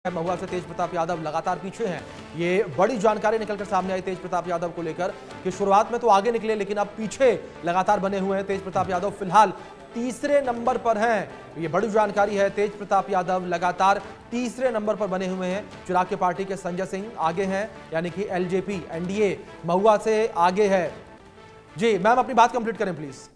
महुआ से तेज प्रताप यादव लगातार पीछे हैं। ये बड़ी जानकारी निकलकर सामने आई तेज प्रताप यादव को लेकर कि शुरुआत में तो आगे निकले लेकिन अब पीछे लगातार बने हुए हैं। तेज प्रताप यादव फिलहाल तीसरे नंबर पर हैं। ये बड़ी जानकारी है। तेज प्रताप यादव लगातार तीसरे नंबर पर बने हुए हैं। चिराग की पार्टी के संजय सिंह आगे हैं, यानी कि एलजेपी एनडीए महुआ से आगे है। जी मैम, अपनी बात कंप्लीट करें प्लीज।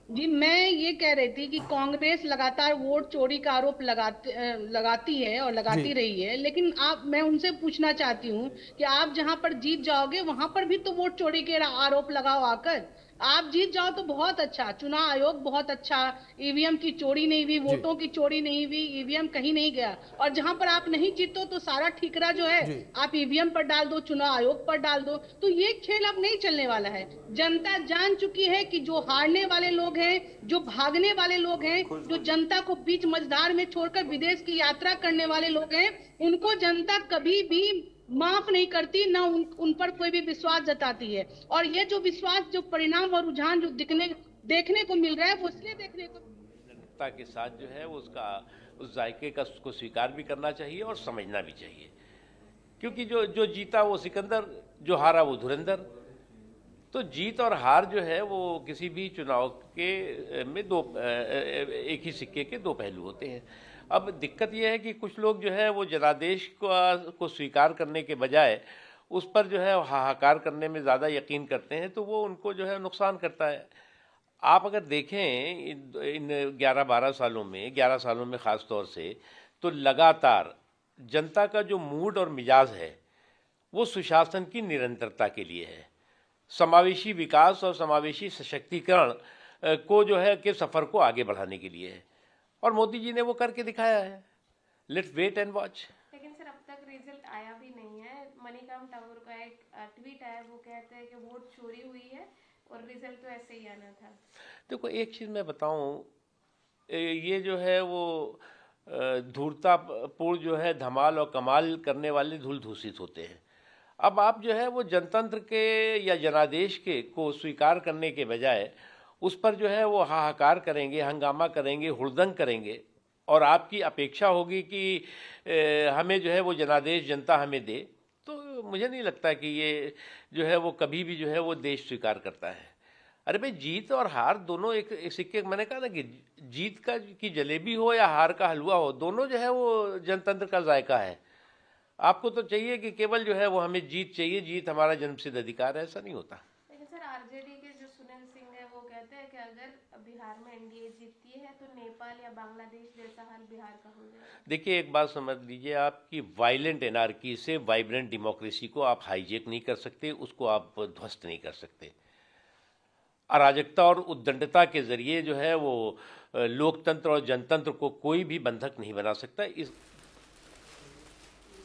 जी, मैं ये कह रही थी कि कांग्रेस लगातार वोट चोरी का आरोप लगाती है और जी लगाती रही है, लेकिन मैं उनसे पूछना चाहती हूँ कि आप जहां पर जीत जाओगे वहां पर भी तो वोट चोरी के आरोप लगाओ आकर। आप जीत जाओ तो बहुत अच्छा, चुनाव आयोग बहुत अच्छा, ईवीएम की चोरी नहीं हुई, जी वोटों की चोरी नहीं हुई, ईवीएम कहीं नहीं गया। और जहां पर आप नहीं जीतो तो सारा ठीकरा जो है जी आप ईवीएम पर डाल दो, चुनाव आयोग पर डाल दो। तो ये खेल अब नहीं चलने वाला है। जनता जान चुकी है कि जो हारने वाले लोग हैं, जो भागने वाले लोग हैं, जो जनता को बीच मझधार में छोड़कर विदेश की यात्रा करने वाले लोग हैं, उनको जनता कभी भी माफ नहीं करती, ना उन पर कोई भी विश्वास जताती है। और ये जो विश्वास, जो परिणाम और रुझान जो देखने को मिल रहा है, वो इसलिए देखने को जनता के साथ जो है वो उसका उस जायके का उसको स्वीकार भी करना चाहिए और समझना भी चाहिए, क्योंकि जो जो जीता वो सिकंदर, जो हारा वो धुरंधर। तो जीत और हार जो है वो किसी भी चुनाव के में एक ही सिक्के के दो पहलू होते हैं। अब दिक्कत यह है कि कुछ लोग जो है वो जनादेश को स्वीकार करने के बजाय उस पर जो है हाहाकार करने में ज़्यादा यकीन करते हैं, तो वो उनको जो है नुकसान करता है। आप अगर देखें इन 11-12 सालों में, 11 सालों में ख़ास तौर से, तो लगातार जनता का जो मूड और मिजाज है वो सुशासन की निरंतरता के लिए है, समावेशी विकास और समावेशी सशक्तिकरण को जो है के सफ़र को आगे बढ़ाने के लिए है। और मोदी जी ने वो करके दिखाया है। Let's wait and watch. लेकिन सर, अब तक रिजल्ट आया भी नहीं है। मणिकांत ठाकुर का एक ट्वीट आया, वो कहते हैं कि वोट चोरी हुई है और रिजल्ट तो ऐसे ही आना था। देखो, एक चीज़ मैं बताऊं, ये जो है वो धूर्तापूर्ण जो है धमाल और कमाल करने वाले धूल धूसित होते हैं। अब आप जो है वो जनतंत्र के या जनादेश के को स्वीकार करने के बजाय उस पर जो है वो हाहाकार करेंगे, हंगामा करेंगे, हुड़दंग करेंगे, और आपकी अपेक्षा होगी कि हमें जो है वो जनादेश जनता हमें दे। तो मुझे नहीं लगता कि ये जो है वो कभी भी जो है वो देश स्वीकार करता है। अरे भाई, जीत और हार दोनों एक सिक्के, मैंने कहा ना कि जीत का की जलेबी हो या हार का हलवा हो, दोनों जो है वो जनतंत्र का जायका है। आपको तो चाहिए कि केवल जो है वो हमें जीत चाहिए, जीत हमारा जन्मसिद्ध अधिकार है, ऐसा नहीं होता। लेकिन सर, आरजेडी के जो सुनील सिंह है वो कहते हैं कि अगर बिहार में एनडीए जीतती है तो नेपाल या बांग्लादेश जैसा हाल बिहार का हो जाएगा। देखिए, एक बात समझ लीजिए, आपकी वायलेंट एनार्की से वाइब्रेंट डेमोक्रेसी को आप हाईजेक नहीं कर सकते, उसको आप ध्वस्त नहीं कर सकते। अराजकता और उद्दंडता के जरिए जो है वो लोकतंत्र और जनतंत्र को कोई भी बंधक नहीं बना सकता। इस